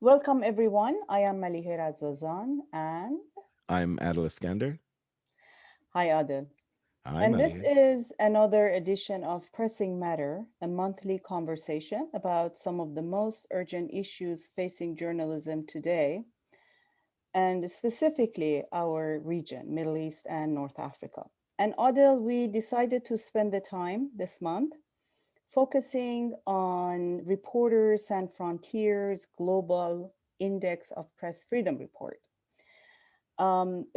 Welcome, everyone. I am Malihe Razazan, and I'm Adel Iskandar. hi, Adel. Hi, And this Malihe. is another edition of Pressing Matter, a monthly conversation about some of the most urgent issues facing journalism today, and specifically our region, Middle East and North Africa. And Adel, we decided to spend the time this month focusing on Reporters Sans Frontiers Global Index of Press Freedom report.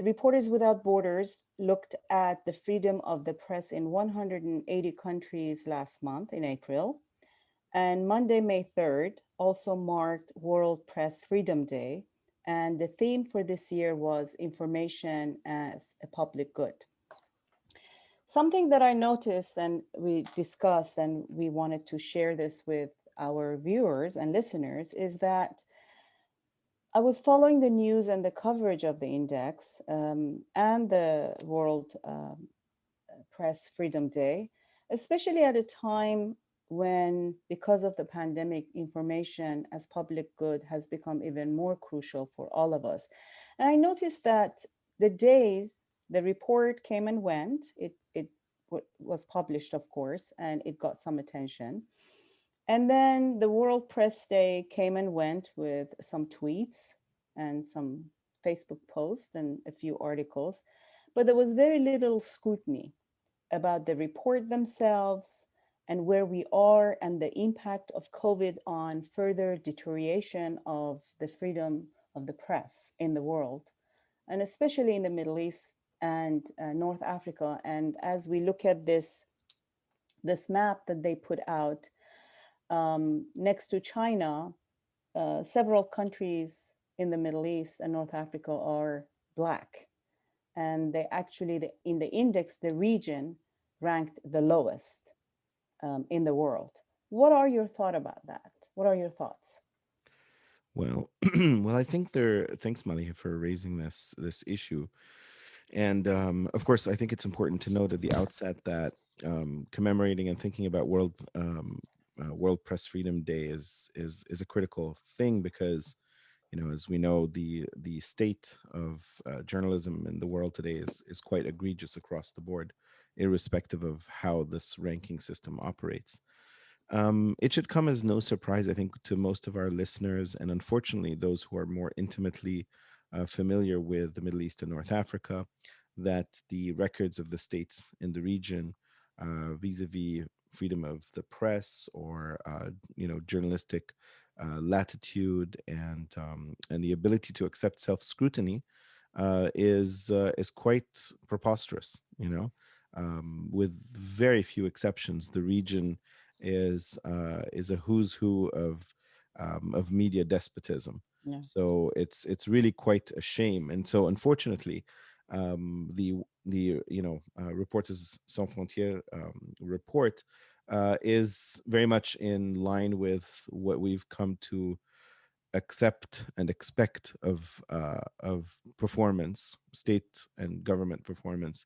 Reporters Without Borders looked at the freedom of the press in 180 countries last month in April. And Monday, May 3rd, also marked World Press Freedom Day. And the theme for this year was information as a public good. Something that I noticed and we discussed, and we wanted to share this with our viewers and listeners, is that I was following the news and the coverage of the index and the World Press Freedom Day, especially at a time when, because of the pandemic, information as public good has become even more crucial for all of us. And I noticed that the days the report came and went, it was published, of course, and it got some attention. And then the World Press Day came and went with some tweets and some Facebook posts and a few articles, but there was very little scrutiny about the report themselves and where we are and the impact of COVID on further deterioration of the freedom of the press in the world, and especially in the Middle East and North Africa. And as we look at this map that they put out, next to China, several countries in the Middle East and North Africa are black. And they actually, in the index, the region ranked the lowest in the world. What are your thoughts about that? What are your thoughts? Well, well, I think there. Thanks, Malihe, for raising this issue. And of course, I think it's important to note at the outset that commemorating and thinking about World Press Freedom Day is a critical thing because, as we know, the state of journalism in the world today is quite egregious across the board, irrespective of how this ranking system operates. It should come as no surprise, I think, to most of our listeners, and unfortunately, those who are more intimately familiar with the Middle East and North Africa, that the records of the states in the region vis-a-vis freedom of the press or journalistic latitude and the ability to accept self-scrutiny is quite preposterous. With very few exceptions, the region is a who's who of media despotism. Yeah. So it's really quite a shame. And so unfortunately, the Reporters Sans Frontières report is very much in line with what we've come to accept and expect of performance, state and government performance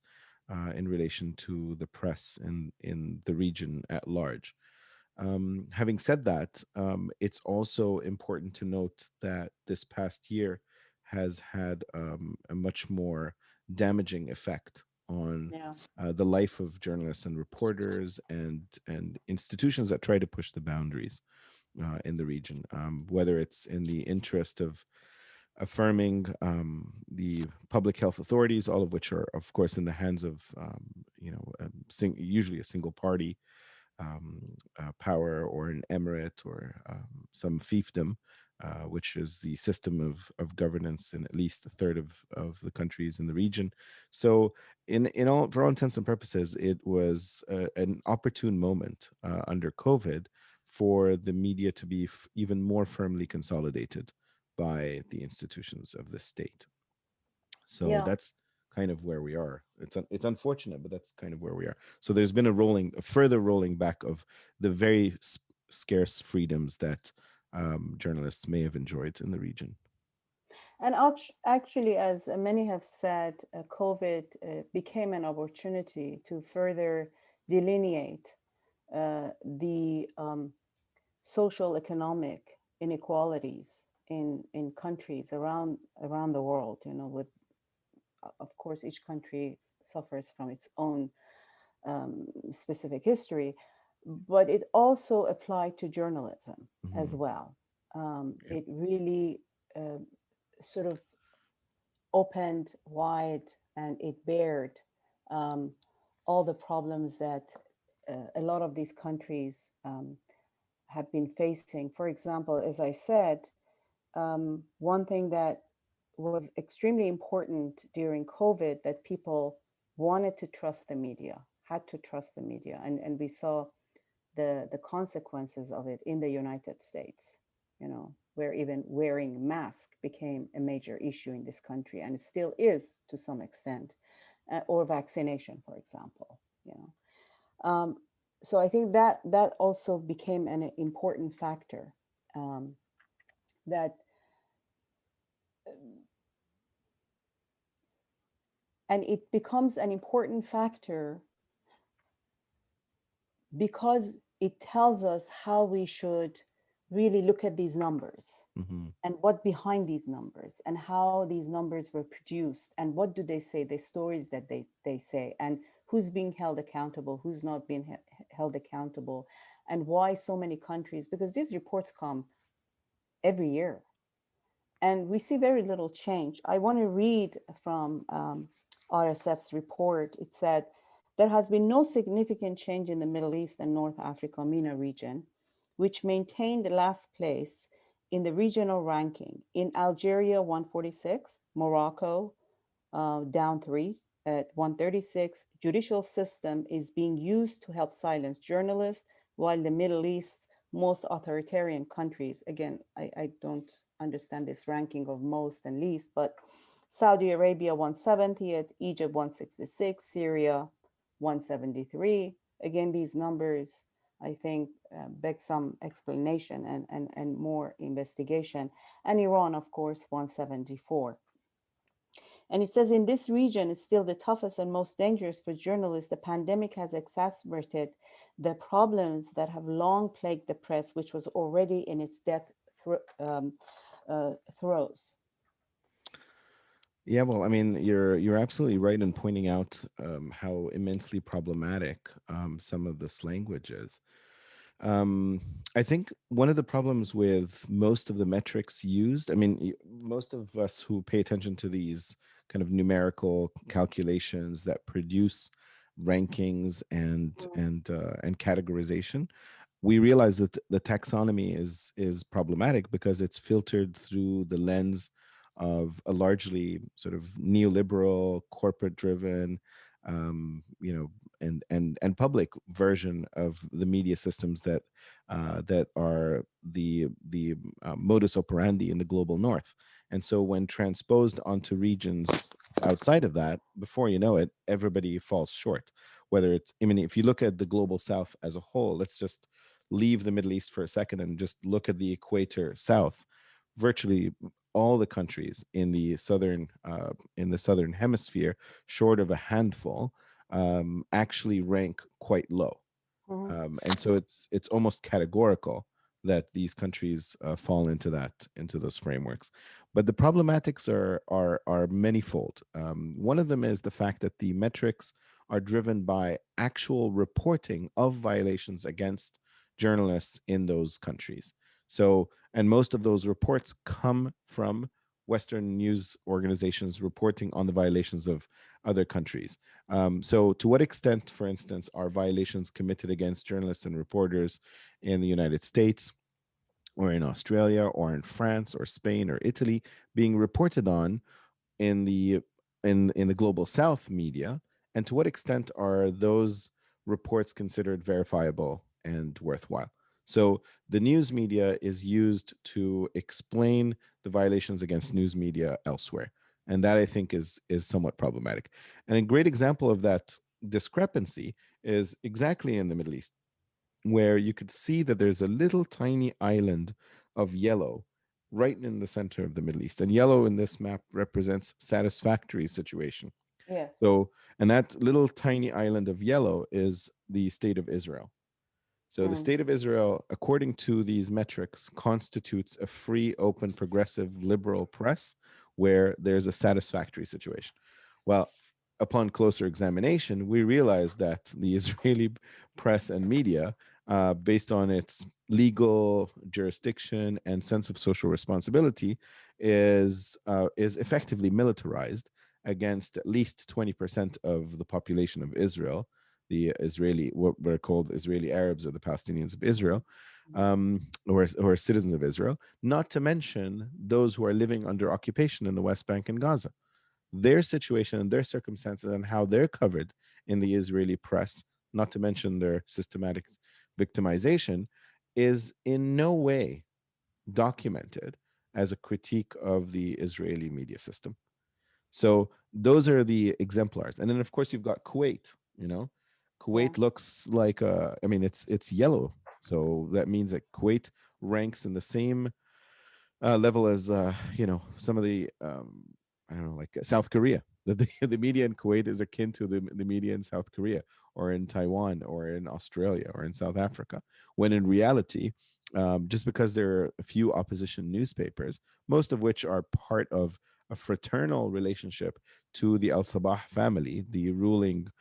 in relation to the press in the region at large. Having said that, it's also important to note that this past year has had a much more damaging effect on Yeah. the life of journalists and reporters and institutions that try to push the boundaries in the region, whether it's in the interest of affirming the public health authorities, all of which are, of course, in the hands of usually a single party power or an emirate or some fiefdom, which is the system of governance in at least a third of the countries in the region. So, in all for all intents and purposes, it was an opportune moment under COVID for the media to be even more firmly consolidated by the institutions of the state. So Yeah. that's kind of where we are. It's unfortunate, but that's kind of where we are. So there's been a further rolling back of the very scarce freedoms that journalists may have enjoyed in the region. And actually, as many have said, COVID became an opportunity to further delineate the social economic inequalities in countries around the world. You know, with of course each country suffers from its own specific history, but it also applied to journalism as Hmm. well. Yeah. It really uh, sort of opened wide, and it bared um, all the problems that a lot of these countries have been facing. For example, as I said, one thing that was extremely important during COVID, that people wanted to trust the media, had to trust the media, and we saw the consequences of it in the United States, you know, where even wearing mask became a major issue in this country, and it still is to some extent, or vaccination, for example, you know. So I think that that also became an important factor, um, that and it becomes an important factor because it tells us how we should really look at these numbers, Hmm. and what behind these numbers, and how these numbers were produced, and what do they say, the stories that they say, and who's being held accountable, who's not being held accountable, and why so many countries, because these reports come every year and we see very little change. I want to read from RSF's report. It said, there has been no significant change in the Middle East and North Africa MENA region, which maintained the last place in the regional ranking. In Algeria, 146, Morocco, down three at 136. Judicial system is being used to help silence journalists, while the Middle East's most authoritarian countries, again, I don't understand this ranking of most and least, but Saudi Arabia 170th, Egypt 166, Syria 173. Again, these numbers, I think, beg some explanation and more investigation. And Iran, of course, 174. And it says in this region is still the toughest and most dangerous for journalists. The pandemic has exacerbated the problems that have long plagued the press, which was already in its death throes. Yeah, well, I mean, you're absolutely right in pointing out how immensely problematic some of this language is. Um, I think one of the problems with most of the metrics used, I mean, most of us who pay attention to these kind of numerical calculations that produce rankings and categorization, we realize that the taxonomy is problematic because it's filtered through the lens of a largely sort of neoliberal, corporate driven, you know, and public version of the media systems that are the modus operandi in the global north. And so when transposed onto regions outside of that, before you know it, everybody falls short. Whether it's, I mean, if you look at the global south as a whole, let's just leave the Middle East for a second and just look at the equator south. Virtually all the countries in the southern hemisphere, short of a handful, actually rank quite low. Mhm. And so it's almost categorical that these countries fall into those frameworks. But the problematics are manifold. One of them is the fact that the metrics are driven by actual reporting of violations against journalists in those countries. So, and most of those reports come from Western news organizations reporting on the violations of other countries. So, to what extent, for instance, are violations committed against journalists and reporters in the United States or in Australia or in France or Spain or Italy being reported on in the in the global south media, and to what extent are those reports considered verifiable and worthwhile? So the news media is used to explain the violations against news media elsewhere, and that I think is somewhat problematic. And a great example of that discrepancy is exactly in the Middle East, where you could see that there's a little tiny island of yellow right in the center of the Middle East. And yellow in this map represents satisfactory situation. Yes. So, and that little tiny island of yellow is the state of Israel. So the Mm, state of Israel, according to these metrics, constitutes a free, open, progressive, liberal press where there's a satisfactory situation. Well, upon closer examination, we realize that the Israeli press and media, based on its legal jurisdiction and sense of social responsibility, is effectively militarized against at least 20% of the population of Israel, the Israeli, what were called Israeli Arabs or the Palestinians of Israel, who are citizens of Israel, not to mention those who are living under occupation in the West Bank and Gaza. Their situation and their circumstances and how they're covered in the Israeli press, not to mention their systematic victimization, is in no way documented as a critique of the Israeli media system. So those are the exemplars. And then of course you've got Kuwait, you know. yeah, Kuwait looks like I mean it's yellow. So that means that Kuwait ranks in the same level as some of the I don't know, like South Korea. The media in Kuwait is akin to the media in South Korea or in Taiwan or in Australia or in South Africa. When in reality, just because there are a few opposition newspapers, most of which are part of a fraternal relationship to the Al Sabah family, the ruling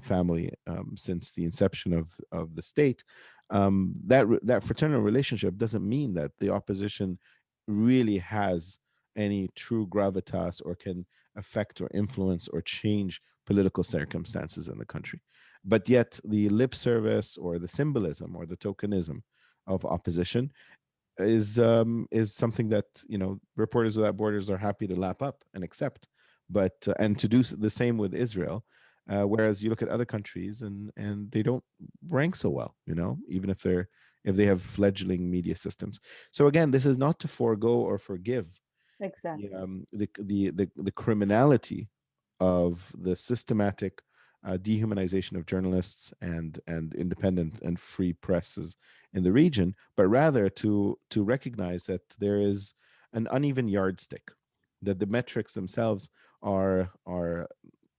family since the inception of the state, that fraternal relationship doesn't mean that the opposition really has any true gravitas or can affect or influence or change political circumstances in the country. But yet, the lip service or the symbolism or the tokenism of opposition is something that Reporters Without Borders are happy to lap up and accept, but and to do the same with Israel. Whereas you look at other countries and they don't rank so well, even if they have fledgling media systems. So again, this is not to forego or forgive exactly. the criminality of the systematic dehumanization of journalists and independent and free presses in the region, but rather to recognize that there is an uneven yardstick, that the metrics themselves are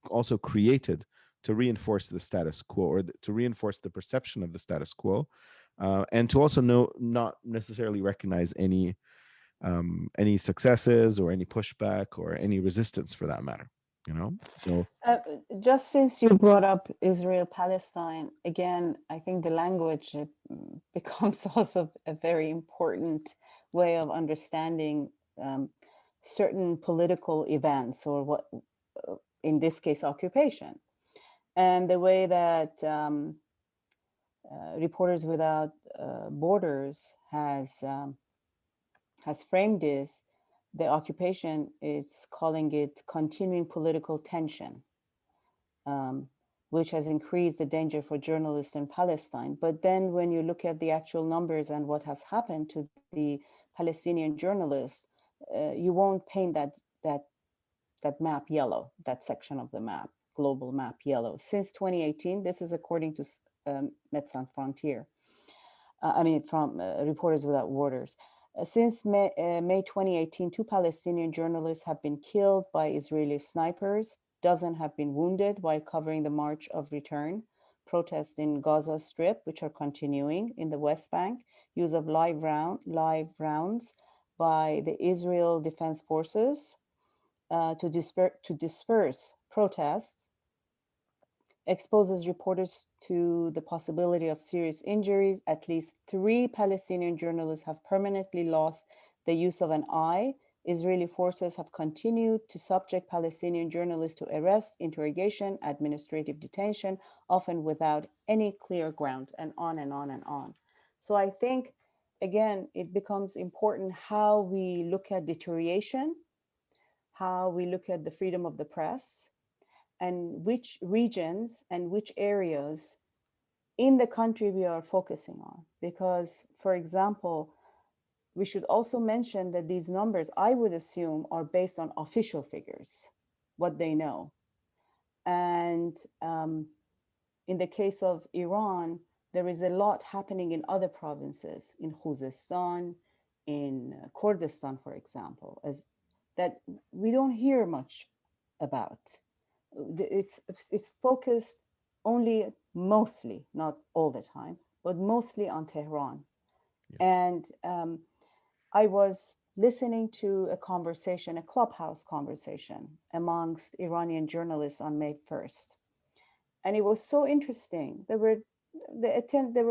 also created to reinforce the status quo or to reinforce the perception of the status quo, and to also not necessarily recognize any successes or any pushback or any resistance for that matter. So Uh, just since you brought up Israel Palestine, again, I think the language becomes also a very important way of understanding um, certain political events or what, in this case, occupation. And the way that Reporters Without Borders has framed this, the occupation is calling it continuing political tension, um, which has increased the danger for journalists in Palestine. But then when you look at the actual numbers and what has happened to the Palestinian journalists, you won't paint that that map yellow, that section of the map, global map yellow. Since 2018, this is according to Médecins Frontier, I mean, from Reporters Without Borders. Since May 2018, two Palestinian journalists have been killed by Israeli snipers. Dozens have been wounded while covering the March of Return protests in Gaza Strip, which are continuing in the West Bank. Use of live rounds by the Israel Defense Forces to disperse protests exposes reporters to the possibility of serious injuries. At least three Palestinian journalists have permanently lost the use of an eye. Israeli forces have continued to subject Palestinian journalists to arrest, interrogation, administrative detention, often without any clear ground, and on and on and on. So I think, again, it becomes important how we look at deterioration, how we look at the freedom of the press, and which regions and which areas in the country we are focusing on. Because, for example, we should also mention that these numbers, I would assume, are based on official figures, what they know. And in the case of Iran, there is a lot happening in other provinces, in Khuzestan, in Kurdistan, for example, as that we don't hear much about. It's focused only mostly, not all the time, but mostly on Tehran. Yes. And I was listening to a conversation, a clubhouse conversation amongst Iranian journalists on May 1st. And it was so interesting. There were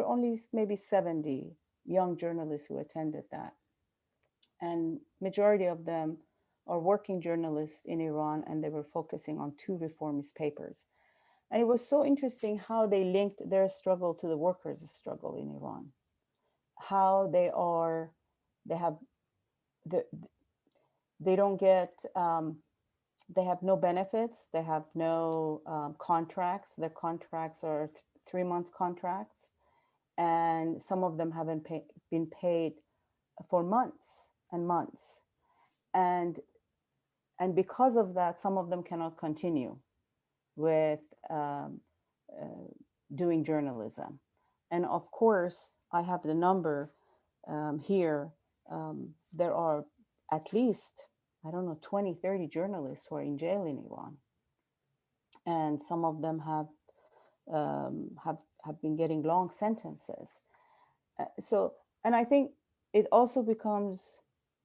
only maybe 70 young journalists who attended that. And majority of them are working journalists in Iran, and they were focusing on two reformist papers. And it was so interesting how they linked their struggle to the workers' struggle in Iran. How they have the, they don't get they have no benefits, they have no contracts. Their contracts are 3 month contracts, and some of them haven't been paid for months and months. And and because of that, some of them cannot continue with uh, doing journalism. And of course, I have the number here. There are at least, I don't know, 20, 30 journalists who are in jail in Iran. And some of them have been getting long sentences. So, and I think it also becomes,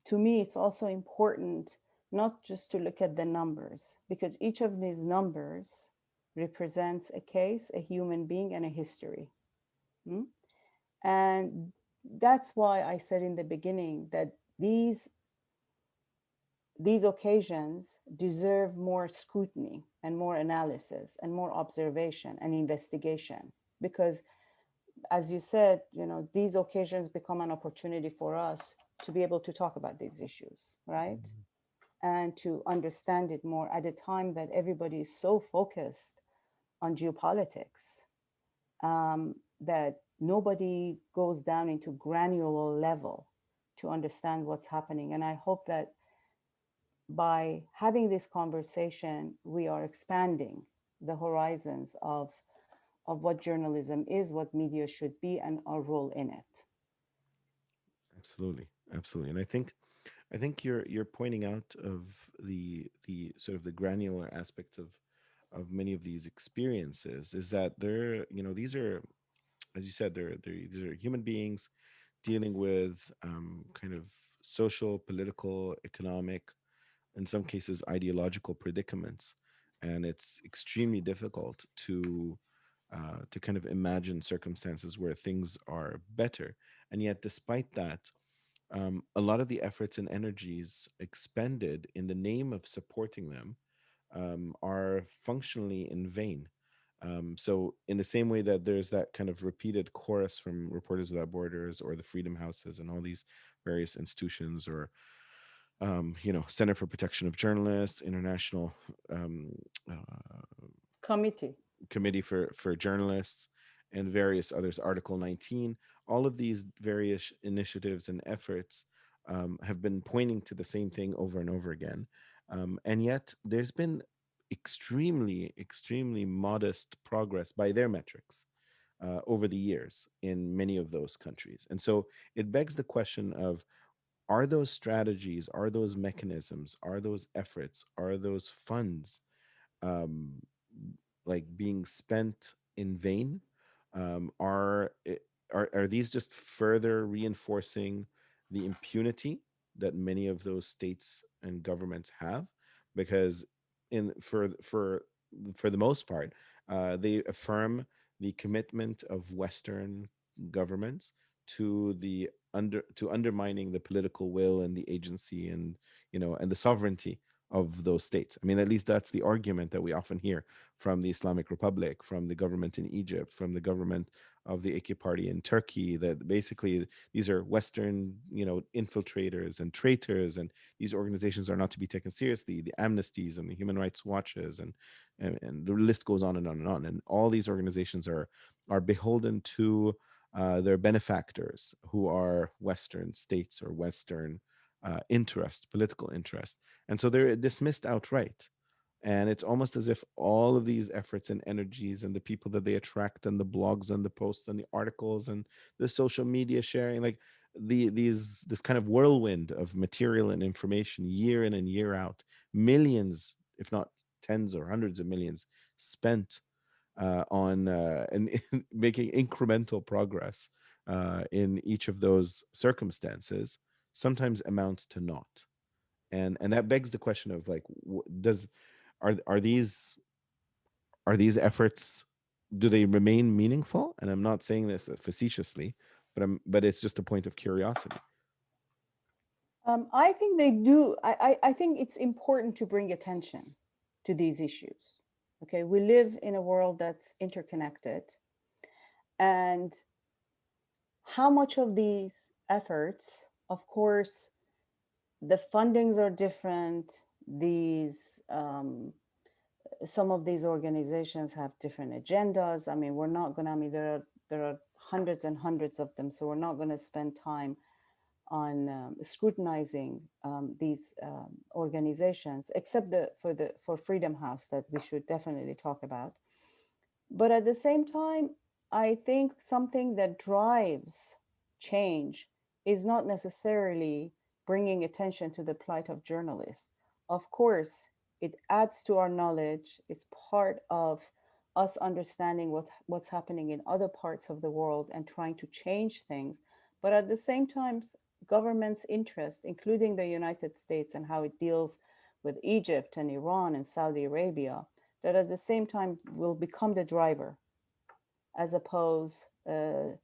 to me, it's also important not just to look at the numbers, because each of these numbers represents a case, a human being, and a history. Mm? And that's why I said in the beginning that these occasions deserve more scrutiny and more analysis and more observation and investigation, because, as you said, these occasions become an opportunity for us to be able to talk about these issues, right? Mhm. And to understand it more at a time that everybody is so focused on geopolitics, that nobody goes down into granular level to understand what's happening. And I hope that by having this conversation, we are expanding the horizons of what journalism is, what media should be, and our role in it. Absolutely, absolutely. And I think you're pointing out of the sort of the granular aspects of many of these experiences is that they're, these are, as you said, these are human beings dealing with kind of social, political, economic, in some cases ideological predicaments, and it's extremely difficult to kind of imagine circumstances where things are better. And yet, despite that, a lot of the efforts and energies expended in the name of supporting them are functionally in vain. So, in the same way that there's that kind of repeated chorus from Reporters Without Borders or the Freedom Houses and all these various institutions, or Center for Protection of Journalists, International um, uh, Committee. Committee for Journalists, and various others, Article 19, all of these various initiatives and efforts have been pointing to the same thing over and over again. And yet, there's been extremely, extremely modest progress by their metrics over the years in many of those countries. And so it begs the question of, are those strategies, are those mechanisms, are those efforts, are those funds um, like being spent in vain? Are these just further reinforcing the impunity that many of those states and governments have? Because in for the most part, they affirm the commitment of Western governments to undermining the political will and the agency and and the sovereignty of those states. I mean, at least that's the argument that we often hear from the Islamic Republic, from the government in Egypt, from the government of the AK party in Turkey, that basically these are Western, infiltrators and traitors, and these organizations are not to be taken seriously. The amnesties and the human rights watches, and the list goes on and on and on. And all these organizations are beholden to their benefactors, who are Western states or Western political interest, and so they're dismissed outright. And it's almost as if all of these efforts and energies and the people that they attract and the blogs and the posts and the articles and the social media sharing, like this kind of whirlwind of material and information year in and year out, millions, if not tens or hundreds of millions spent on and making incremental progress in each of those circumstances sometimes amounts to naught. And that begs the question of like, does are these are these efforts, do they remain meaningful? And I'm not saying this facetiously, but it's just a point of curiosity. I think they do. I think it's important to bring attention to these issues. Okay, we live in a world that's interconnected, and how much of these efforts, of course, the fundings are different. These some of these organizations have different agendas. I mean, we're not going to. I mean, there are hundreds and hundreds of them, so we're not going to spend time on scrutinizing these organizations, except for Freedom House that we should definitely talk about. But at the same time, I think something that drives change is not necessarily bringing attention to the plight of journalists. Of course, it adds to our knowledge. It's part of us understanding what's happening in other parts of the world and trying to change things. But at the same time, government's interest, including the United States and how it deals with Egypt and Iran and Saudi Arabia, that at the same time will become the driver as opposed a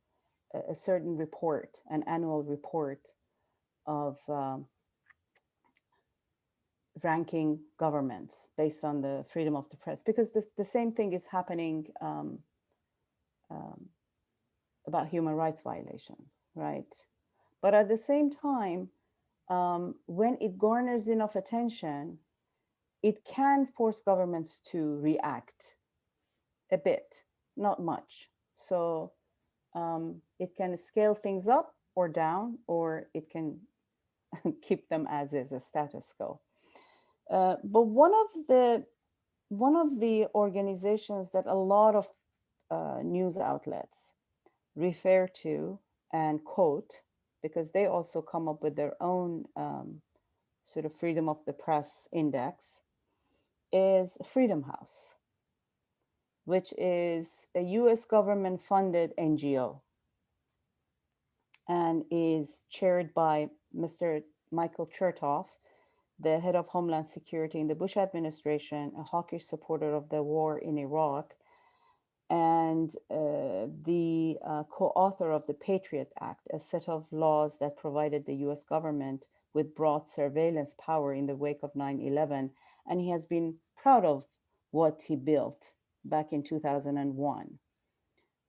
certain report, an annual report of ranking governments based on the freedom of the press, because the same thing is happening um, about human rights violations, right? But at the same time, when it garners enough attention, it can force governments to react a bit, not much. So it can scale things up or down, or it can keep them as is, a status quo. But one of the organizations that a lot of news outlets refer to and quote, because they also come up with their own sort of freedom of the press index, is Freedom House, which is a US government funded NGO and is chaired by Mr. Michael Chertoff, the head of Homeland Security in the Bush administration, a hawkish supporter of the war in Iraq, and the co author of the Patriot Act, a set of laws that provided the US government with broad surveillance power in the wake of 9/11. And he has been proud of what he built back in 2001.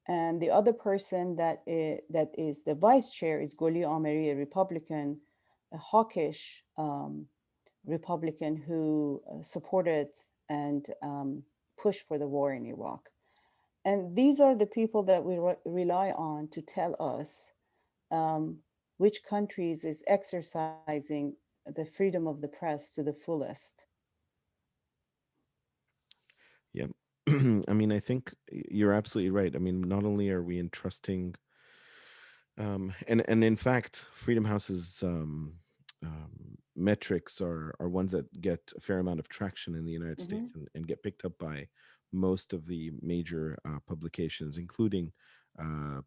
And the other person that is the vice chair is Goli Ameri, a Republican, a hawkish Republican who supported and pushed for the war in Iraq. And these are the people that we rely on to tell us um, which countries is exercising the freedom of the press to the fullest. Yeah. I mean, I think you're absolutely right. I mean, not only are we entrusting, and in fact, Freedom House's metrics are ones that get a fair amount of traction in the United Mhm. States and get picked up by most of the major publications, including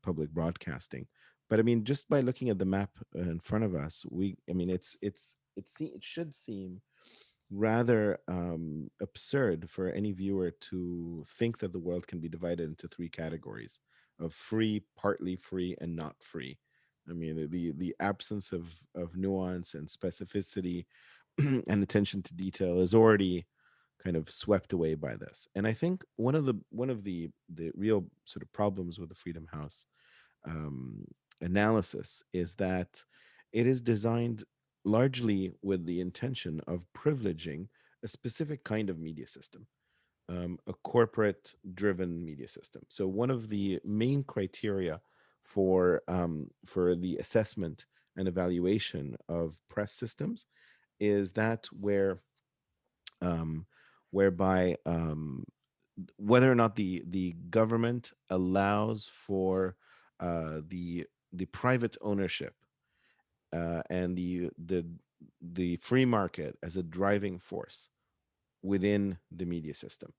public broadcasting. But I mean, just by looking at the map in front of us, I mean, it should seem rather absurd for any viewer to think that the world can be divided into three categories of free, partly free, and not free. I mean, the absence of nuance and specificity and attention to detail is already kind of swept away by this. And I think one of the real sort of problems with the Freedom House um, analysis is that it is designed largely with the intention of privileging a specific kind of media system, a corporate driven media system. So, one of the main criteria for the assessment and evaluation of press systems is that um, whereby whether or not the government allows for the private ownership and the free market as a driving force within the media system,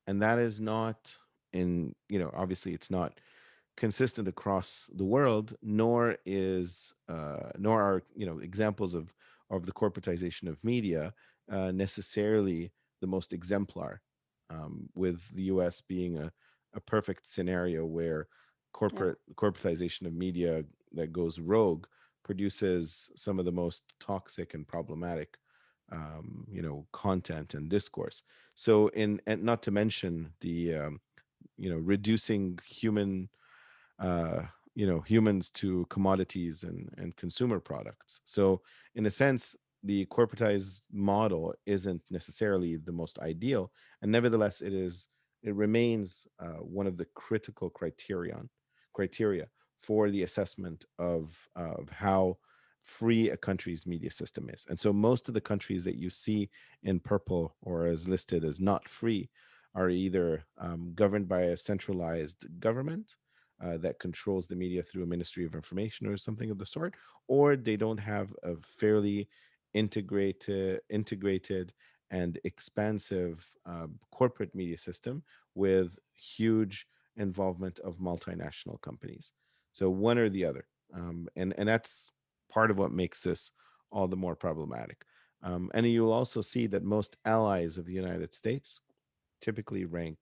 and that is not in, obviously it's not consistent across the world, nor are, examples of the corporatization of media necessarily the most exemplar, with the US being a perfect scenario where Yeah. corporatization of media that goes rogue produces some of the most toxic and problematic, content and discourse. So, and not to mention the reducing uh, humans to commodities and consumer products. So, in a sense, the corporatized model isn't necessarily the most ideal, and nevertheless, it remains one of the critical criteria for the assessment of how free a country's media system is. And so, most of the countries that you see in purple or as listed as not free are either governed by a centralized government that controls the media through a Ministry of Information or something of the sort, or they don't have a fairly integrated and expansive corporate media system with huge involvement of multinational companies. So one or the other, and that's part of what makes this all the more problematic. And you'll also see that most allies of the United States typically rank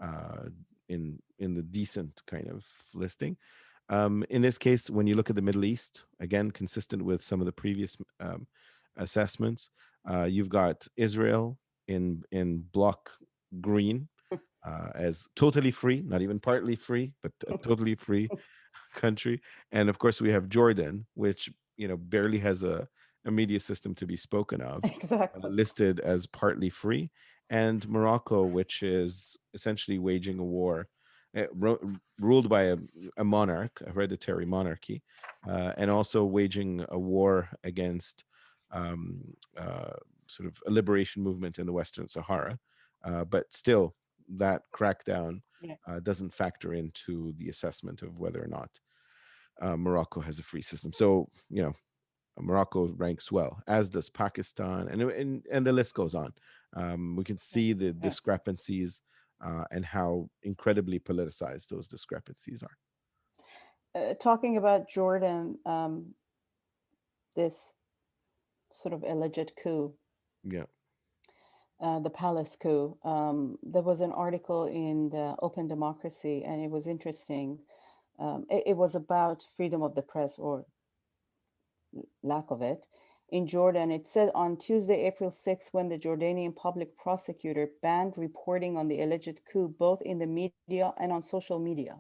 uh, in the decent kind of listing. In this case, when you look at the Middle East, again, consistent with some of the previous assessments, you've got Israel in block green as totally free, not even partly free, but a totally free country. And of course, we have Jordan, which barely has a media system to be spoken of, Exactly. listed as partly free, and Morocco, which is essentially waging a war, ruled by a monarch, a hereditary monarchy, and also waging a war against um, uh, sort of a liberation movement in the Western Sahara. But still, that crackdown Yeah. doesn't factor into the assessment of whether or not Morocco has a free system. So, Morocco ranks well, as does Pakistan, and the list goes on. We can Yeah. see the Yeah. discrepancies and how incredibly politicized those discrepancies are. Talking about Jordan, this sort of alleged coup, Yeah, the palace coup. There was an article in the Open Democracy, and it was interesting. It was about freedom of the press or lack of it in Jordan. It said on Tuesday, April 6th, when the Jordanian public prosecutor banned reporting on the alleged coup, both in the media and on social media.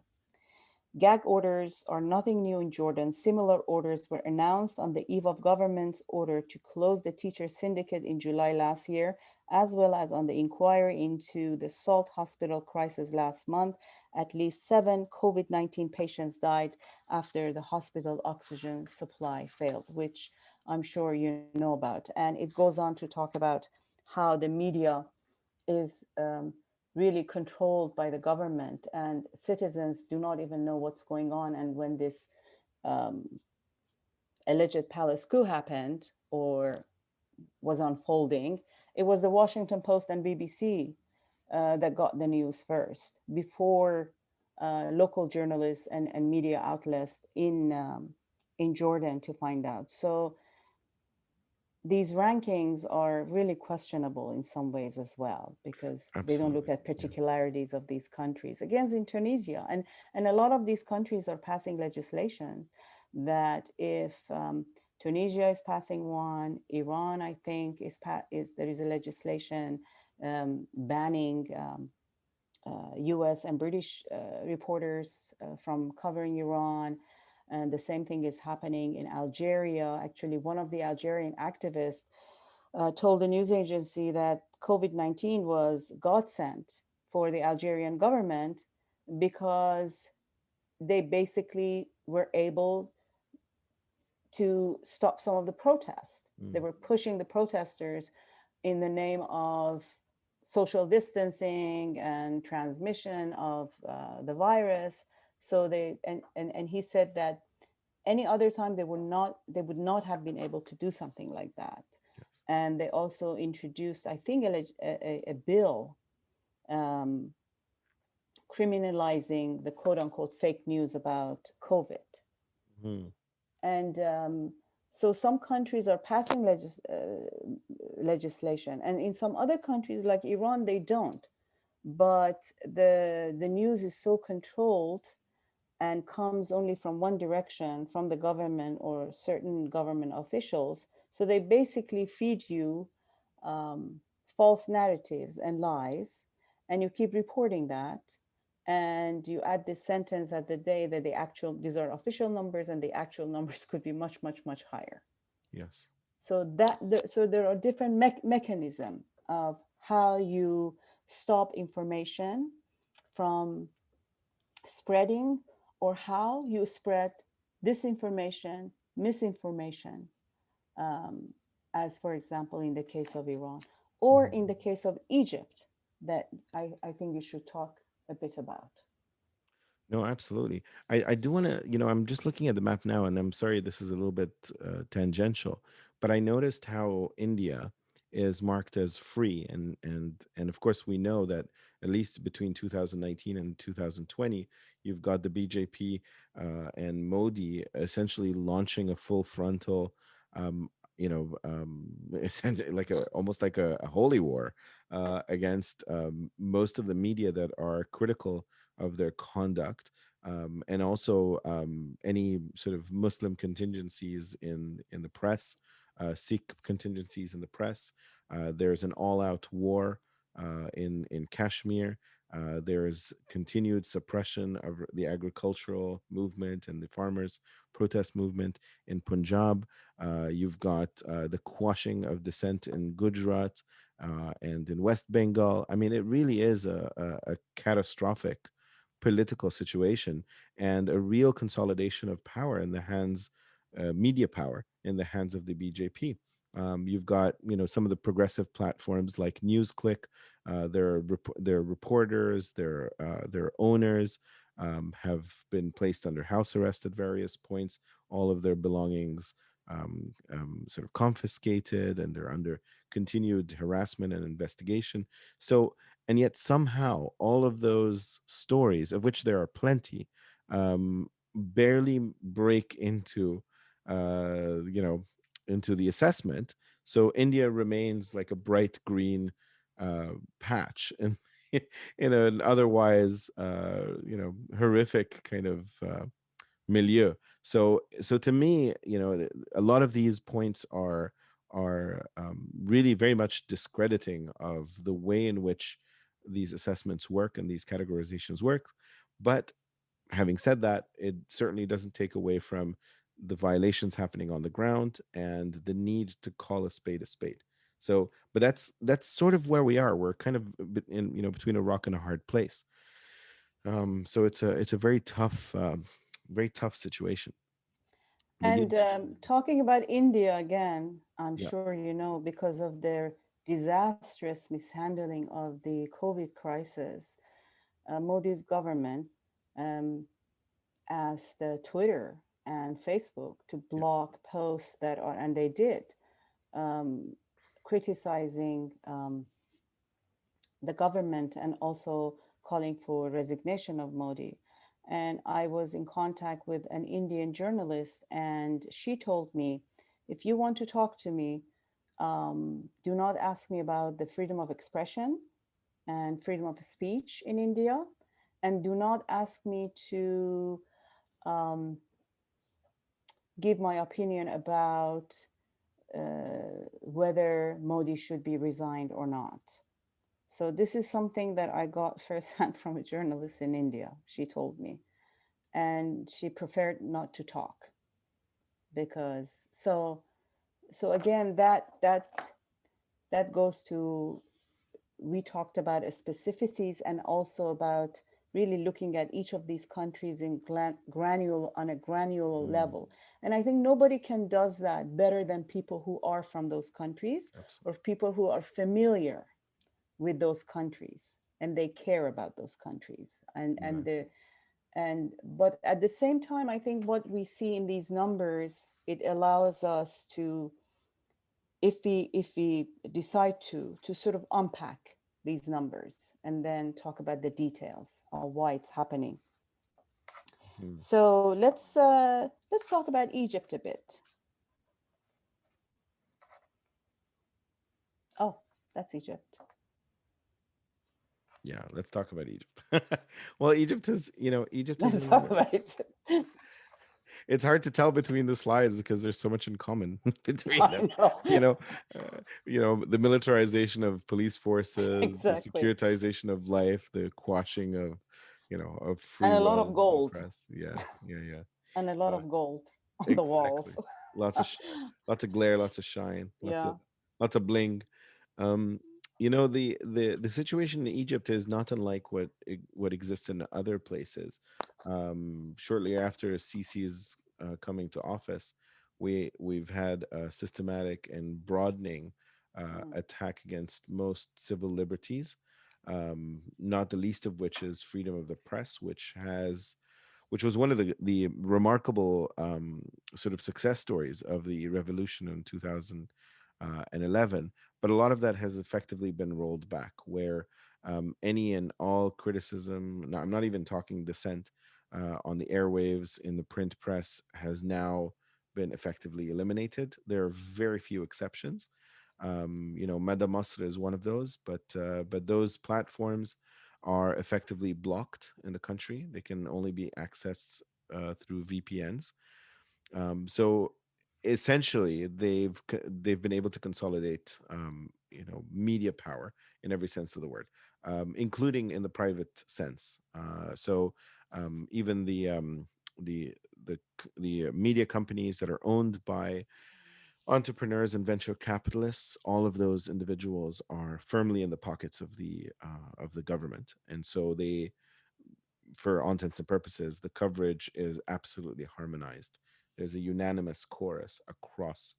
Gag orders are nothing new in Jordan. Similar orders were announced on the eve of government's order to close the teacher syndicate in July last year, as well as on the inquiry into the Salt Hospital crisis last month. At least 7 COVID-19 patients died after the hospital oxygen supply failed, which I'm sure you know about. And it goes on to talk about how the media is really controlled by the government, and citizens do not even know what's going on. And when this um, alleged palace coup happened or was unfolding, it was the Washington Post and BBC that got the news first before local journalists and media outlets in Jordan to find out. So these rankings are really questionable in some ways as well, because they don't look absolutely. at Yeah, particularities of these countries. Against in Tunisia, and a lot of these countries are passing legislation that if Tunisia is passing one, Iran, I think, is there is a legislation banning US and British reporters from covering Iran. And the same thing is happening in Algeria. Actually, one of the Algerian activists told a news agency that COVID-19 was God sent for the Algerian government because they basically were able to stop some of the protests. They mm, were pushing the protesters in the name of social distancing and transmission of the virus. So and he said that any other time they would not have been able to do something like that. yes, And they also introduced, I think, a bill um, criminalizing the quote unquote fake news about COVID. Mhm. And so some countries are passing legislation, and in some other countries like Iran, they don't. But the news is so controlled and comes only from one direction, from the government or certain government officials. So they basically feed you um, false narratives and lies, and you keep reporting that. And you add this sentence at the day that these are official numbers, and the actual numbers could be much, much, much higher. Yes. So there are different mechanism of how you stop information from spreading, or how you spread disinformation, misinformation, um, as for example in the case of Iran, or Mhm. in the case of Egypt, that I think you should talk a bit about. No, absolutely. I do want to, I'm just looking at the map now, and I'm sorry this is a little bit tangential, but I noticed how India is marked as free, and of course we know that at least between 2019 and 2020, you've got the BJP and Modi essentially launching a full frontal, um, essentially like almost like a holy war against most of the media that are critical of their conduct, and also any sort of Muslim contingencies in the press, Sikh contingencies in the press. There's an all-out war in Kashmir. There's continued suppression of the agricultural movement and the farmers' protest movement in Punjab. You've got the quashing of dissent in Gujarat and in West Bengal. I mean, it really is a catastrophic political situation and a real consolidation of power in the hands, media power in the hands of the BJP. You've got some of the progressive platforms like NewsClick, their reporters, their owners have been placed under house arrest at various points. All of their belongings sort of confiscated, and they're under continued harassment and investigation. So, and yet somehow all of those stories, of which there are plenty, barely break you know into the assessment. So India remains like a bright green patch in in an otherwise horrific kind of milieu. So to me, a lot of these points are really very much discrediting of the way in which these assessments work and these categorizations work. But having said that, it certainly doesn't take away from the violations happening on the ground and the need to call a spade a spade. So, but that's sort of where we are. We're kind of in between a rock and a hard place. So it's a very tough situation. But And talking about India again, I'm yeah, sure you know, because of their disastrous mishandling of the COVID crisis, Modi's government um, asked Twitter and Facebook to yeah, block posts that are, and they did, um, criticizing the government and also calling for resignation of Modi. And I was in contact with an Indian journalist, and she told me, if you want to talk to me, do not ask me about the freedom of expression and freedom of speech in India, and do not ask me to um, give my opinion about whether Modi should be resigned or not. So this is something that I got firsthand from a journalist in India. She told me, and she preferred not to talk because so again that goes to, we talked about specificities and also about really looking at each of these countries in granular on a granular mm, level. And I think nobody can does that better than people who are from those countries, or absolutely, people who are familiar with those countries and they care about those countries, exactly. and but at the same time, I think what we see in these numbers, it allows us to, if we decide to sort of unpack these numbers, and then talk about the details of why it's happening. Mhm. So let's talk about Egypt a bit. Oh, that's Egypt. Yeah, let's talk about Egypt. Well, Egypt is, Egypt is Let's an talk about Egypt. it's hard to tell between the slides because there's so much in common between them. I know. You know, the militarization of police forces, the Exactly. securitization of life, the quashing of And free a lot will of of the gold. press. Yeah, yeah, yeah. And a lot Uh, of gold on the exactly. walls. Lots of lots of glare, lots of shine, Yeah. lots of bling. Um, the situation in Egypt is not unlike what exists in other places. Shortly after Sisi's coming to office, we've had a systematic and broadening Mm, attack against most civil liberties. Not the least of which is freedom of the press, which was one of the remarkable sort of success stories of the revolution in 2011. But a lot of that has effectively been rolled back, where any and all criticism, no, I'm not even talking dissent, on the airwaves in the print press has now been effectively eliminated. There are very few exceptions. Mada Masr is one of those, but those platforms are effectively blocked in the country. They can only be accessed through VPNs. So essentially, they've been able to consolidate, media power in every sense of the word, including in the private sense. So even the the media companies that are owned by entrepreneurs and venture capitalists, all of those individuals are firmly in the pockets of the government, and so they, for all intents and purposes, the coverage is absolutely harmonized. There's a unanimous chorus across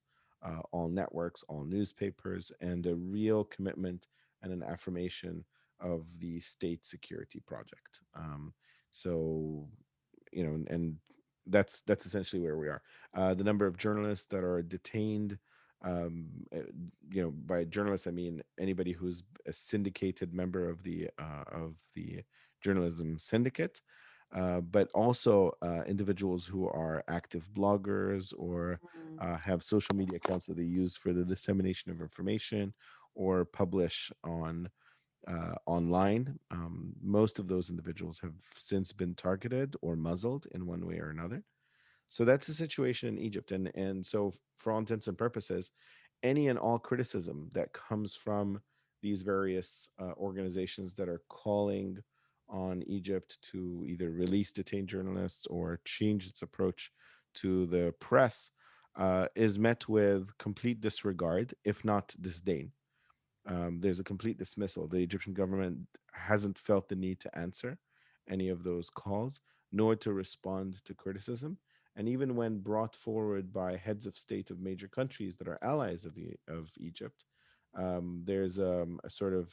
all networks, all newspapers, and a real commitment and an affirmation of the state security project. So, and that's essentially where we are. The number of journalists that are detained, by journalists I mean anybody who's a syndicated member of the journalism syndicate, but also individuals who are active bloggers or mm, have social media accounts that they use for the dissemination of information or publish online. Most of those individuals have since been targeted or muzzled in one way or another. So that's the situation in Egypt, and so for all intents and purposes, any and all criticism that comes from these various organizations that are calling on Egypt to either release detained journalists or change its approach to the press is met with complete disregard, if not disdain. There's a complete dismissal. The Egyptian government hasn't felt the need to answer any of those calls, nor to respond to criticism. And even when brought forward by heads of state of major countries that are allies of Egypt, there's a sort of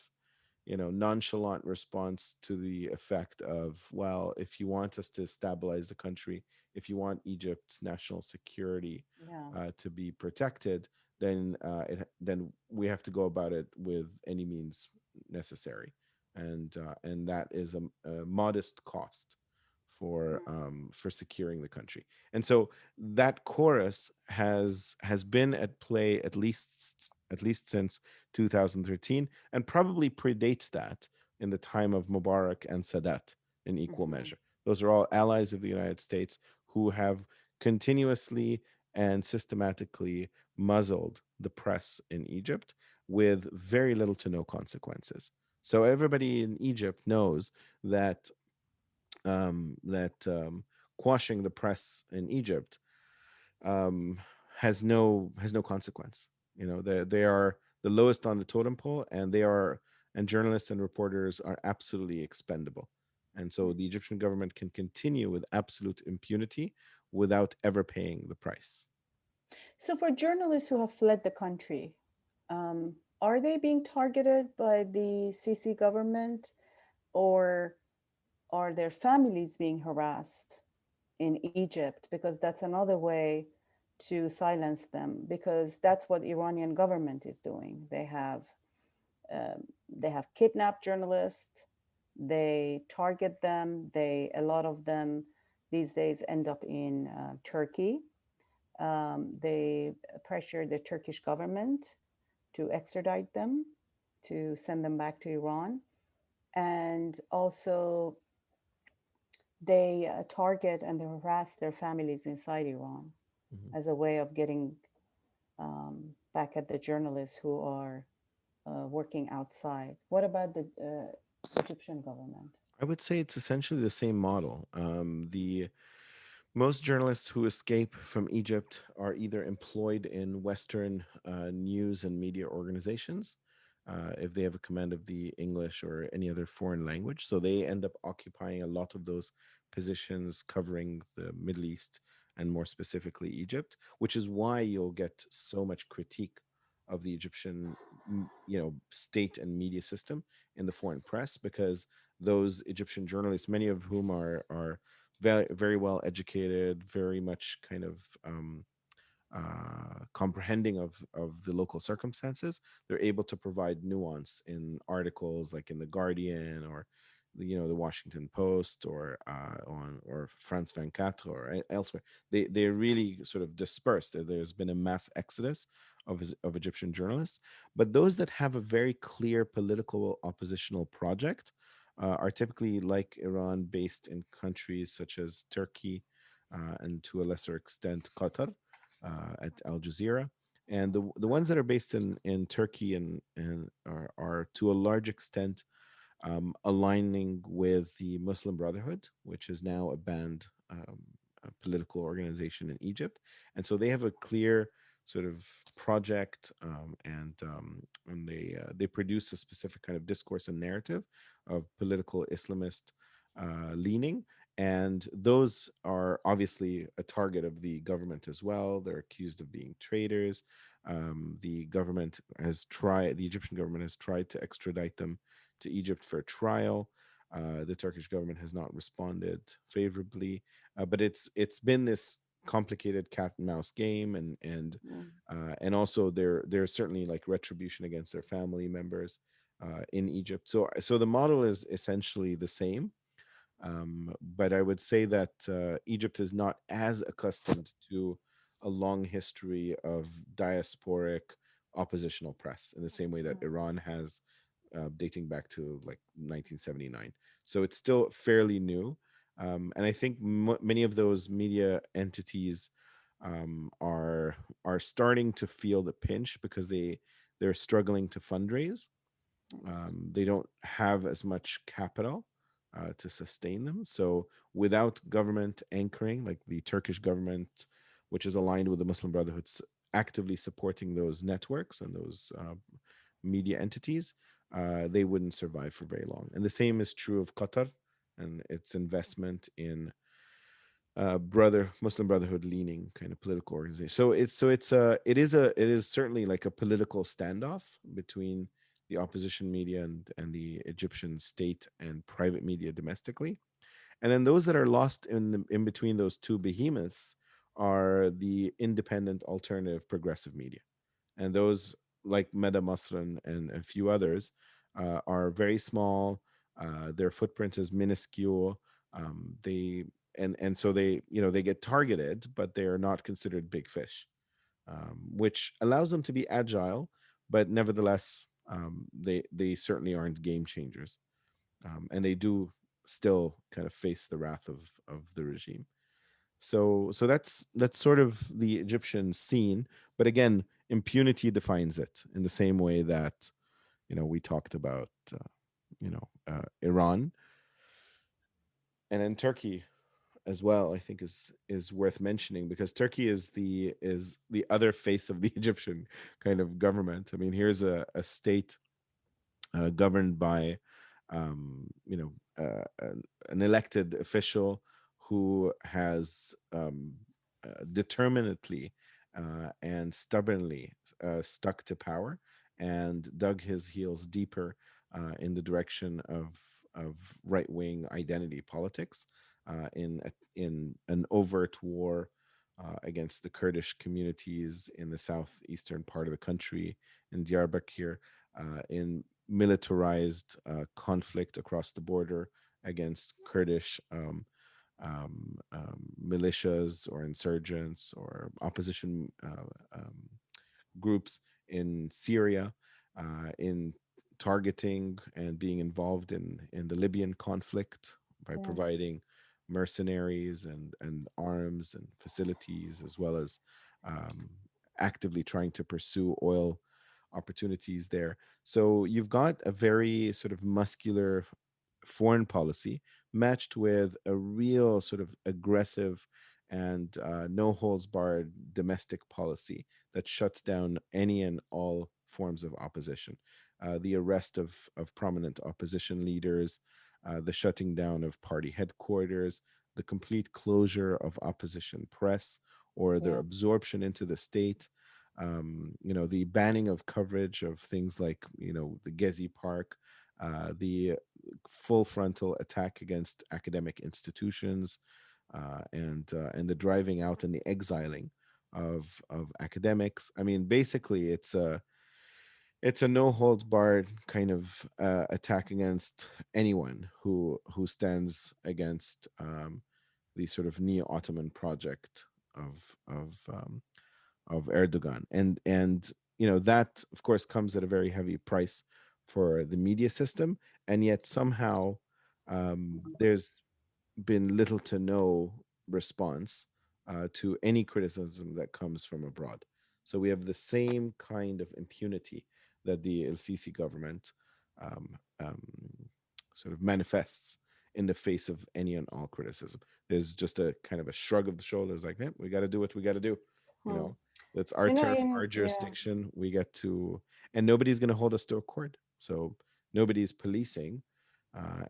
nonchalant response to the effect of, well, if you want us to stabilize the country, if you want Egypt's national security yeah. to be protected, then we have to go about it with any means necessary, and that is a modest cost for securing the country. And so that chorus has been at play at least since 2013, and probably predates that in the time of Mubarak and Sadat in equal Mm-hmm. measure. Those are all allies of the United States who have continuously and systematically muzzled the press in Egypt with very little to no consequences. So everybody in Egypt knows that quashing the press in Egypt um, has no consequence. They are the lowest on the totem pole, and journalists and reporters are absolutely expendable. And so the Egyptian government can continue with absolute impunity without ever paying the price. So, for journalists who have fled the country, are they being targeted by the Sisi government, or are their families being harassed in Egypt? Because that's another way to silence them, because that's what Iranian government is doing. They have They have kidnapped journalists. They target them. A lot of them these days end up in Turkey. They pressure the Turkish government to extradite them, to send them back to Iran. And also, they target and they harass their families inside Iran Mhm. as a way of getting back at the journalists who are working outside. What about the Egyptian government? I would say it's essentially the same model. The Most journalists who escape from Egypt are either employed in Western news and media organizations, if they have a command of the English or any other foreign language. So they end up occupying a lot of those positions covering the Middle East and more specifically Egypt, which is why you'll get so much critique of the Egyptian, state and media system in the foreign press, because those Egyptian journalists, many of whom are very, very well educated, very much kind of comprehending of the local circumstances. They're able to provide nuance in articles like in the Guardian or the Washington Post or on or France 24 or elsewhere. They're really sort of dispersed. There's been a mass exodus of Egyptian journalists, but those that have a very clear political oppositional project are typically like Iran, based in countries such as Turkey and to a lesser extent Qatar, at Al Jazeera. And the ones that are based in Turkey and are to a large extent aligning with the Muslim Brotherhood, which is now a banned political organization in Egypt. And so they have a clear sort of project, and they produce a specific kind of discourse and narrative of political Islamist leaning. And those are obviously a target of the government as well. They're accused of being traitors. The Egyptian government has tried to extradite them to Egypt for trial. The Turkish government has not responded favorably, but it's been this complicated cat and mouse game, Mm, and also there's certainly like retribution against their family members in Egypt. So the model is essentially the same, but I would say that Egypt is not as accustomed to a long history of diasporic oppositional press in the same way that Iran has, dating back to like 1979. So it's still fairly new. And I think many of those media entities are starting to feel the pinch because they're struggling to fundraise. mm, They don't have as much capital to sustain them. So without government anchoring, like the Turkish government, which is aligned with the Muslim Brotherhood, actively supporting those networks and those media entities, they wouldn't survive for very long. And the same is true of Qatar and its investment in brother Muslim Brotherhood leaning kind of political organization. It is certainly like a political standoff between the opposition media and the Egyptian state and private media domestically. And then those that are lost in between those two behemoths are the independent alternative progressive media. And those, like Meda Masr and a few others, are very small. Their footprint is minuscule. They and so they get targeted, but they are not considered big fish, which allows them to be agile, but nevertheless, they certainly aren't game changers, and they do still kind of face the wrath of the regime. So that's sort of the Egyptian scene, but again, impunity defines it in the same way that we talked about Iran, and then Turkey as well. I think is worth mentioning because Turkey is the other face of the Egyptian kind of government. I mean, here's a state governed by an elected official who has determinedly and stubbornly stuck to power and dug his heels deeper in the direction of right wing identity politics, in an overt war against the Kurdish communities in the southeastern part of the country, in Diyarbakir, in militarized conflict across the border against Kurdish militias or insurgents or opposition groups in Syria, in targeting and being involved in the Libyan conflict by Yeah. providing mercenaries and arms and facilities, as well as um, actively trying to pursue oil opportunities there. So you've got a very sort of muscular foreign policy matched with a real sort of aggressive and no holds barred domestic policy that shuts down any and all forms of opposition. The arrest of prominent opposition leaders, the shutting down of party headquarters, the complete closure of opposition press or their Yeah. absorption into the state. The banning of coverage of things like, the Gezi Park, the full frontal attack against academic institutions, and the driving out and the exiling of academics. I mean, basically, it's a no holds barred kind of attack against anyone who stands against the sort of neo Ottoman project of Erdogan, and that of course comes at a very heavy price for the media system, and yet somehow there's been little to no response to any criticism that comes from abroad. So we have the same kind of impunity that the El Sisi government um, um, sort of manifests in the face of any and all criticism. There's just a kind of a shrug of the shoulders, like, we got to do what we got to do. You Hmm. know, that's our You know, turf, in our yeah, jurisdiction. We get to, and nobody's going to hold us to a court. So nobody's policing,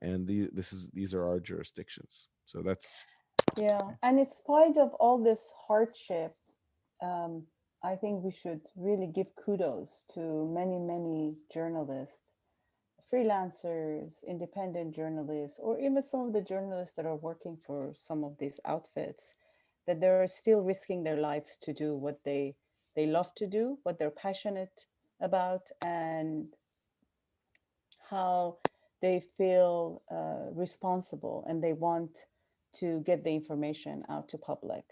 and these are our jurisdictions. So that's yeah, and in spite of all this hardship, um, I think we should really give kudos to many, many journalists, freelancers, independent journalists, or even some of the journalists that are working for some of these outfits, that they're still risking their lives to do what they love to do, what they're passionate about, and how they feel responsible and they want to get the information out to public.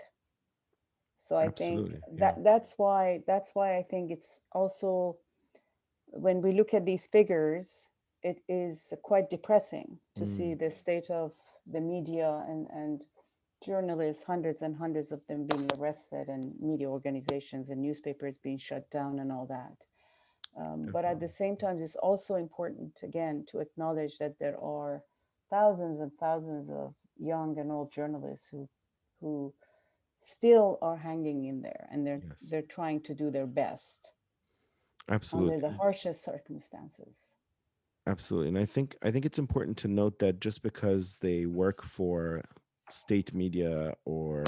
So I think absolutely, yeah. that's why I think it's also, when we look at these figures, it is quite depressing to see Mm, the state of the media and journalists, hundreds and hundreds of them being arrested, and media organizations and newspapers being shut down and all that. But at the definitely. same time, it's also important, again, to acknowledge that there are thousands and thousands of young and old journalists who still are hanging in there, and they're Yes, they're trying to do their best under the absolutely. harshest circumstances. Absolutely. And I think it's important to note that just because they work for state media or,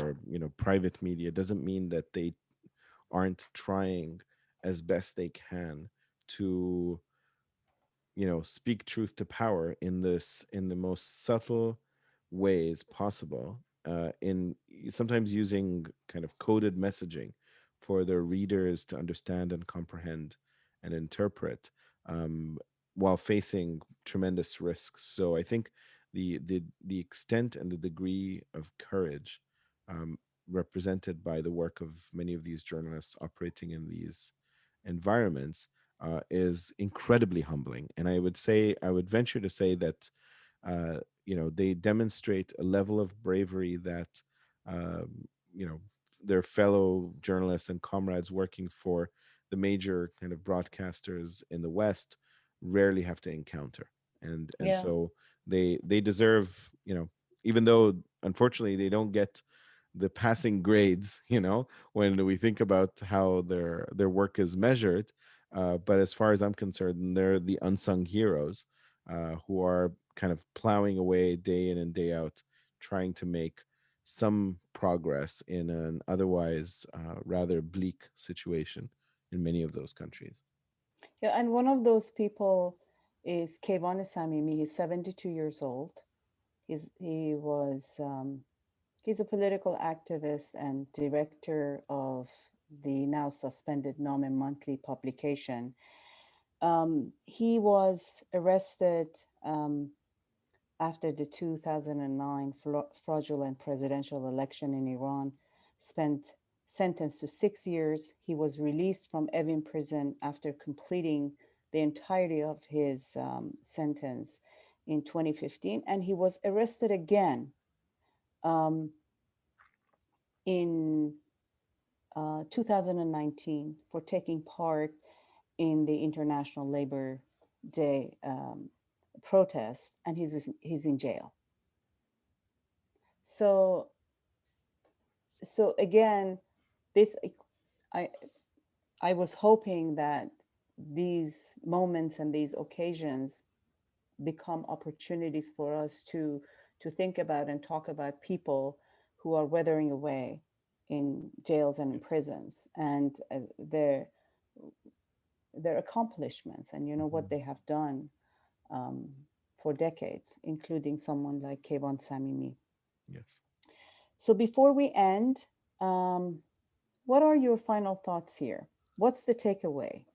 private media doesn't mean that they aren't trying as best they can to, speak truth to power in the most subtle ways possible, in sometimes using kind of coded messaging for their readers to understand and comprehend and interpret, um, while facing tremendous risks. So I think the extent and the degree of courage, um, represented by the work of many of these journalists operating in these environments, is incredibly humbling. And I would venture to say that, they demonstrate a level of bravery that, um, you know, their fellow journalists and comrades working for the major kind of broadcasters in the West rarely have to encounter. And Yeah, so they deserve, even though unfortunately they don't get the passing grades, when we think about how their work is measured. But as far as I'm concerned, they're the unsung heroes, who are kind of plowing away day in and day out, trying to make some progress in an otherwise rather bleak situation in many of those countries. yeah, and one of those people is Kevon Samimi. He's 72 years old. He's a political activist and director of the now suspended Name monthly publication. He was arrested after the 2009 fraudulent presidential election in Iran, spent sentenced to 6 years. He was released from Evin prison after completing the entirety of his sentence in 2015, and he was arrested again um, in 2019 for taking part in the International Labor Day protest, and he's in jail. So so again, this I I was hoping that these moments and these occasions become opportunities for us to think about and talk about people who are weathering away in jails and in prisons, and their accomplishments, and what Mhm. they have done um, for decades, including someone like Kevon Samimi. Yes. So before we end, um, what are your final thoughts here? What's the takeaway?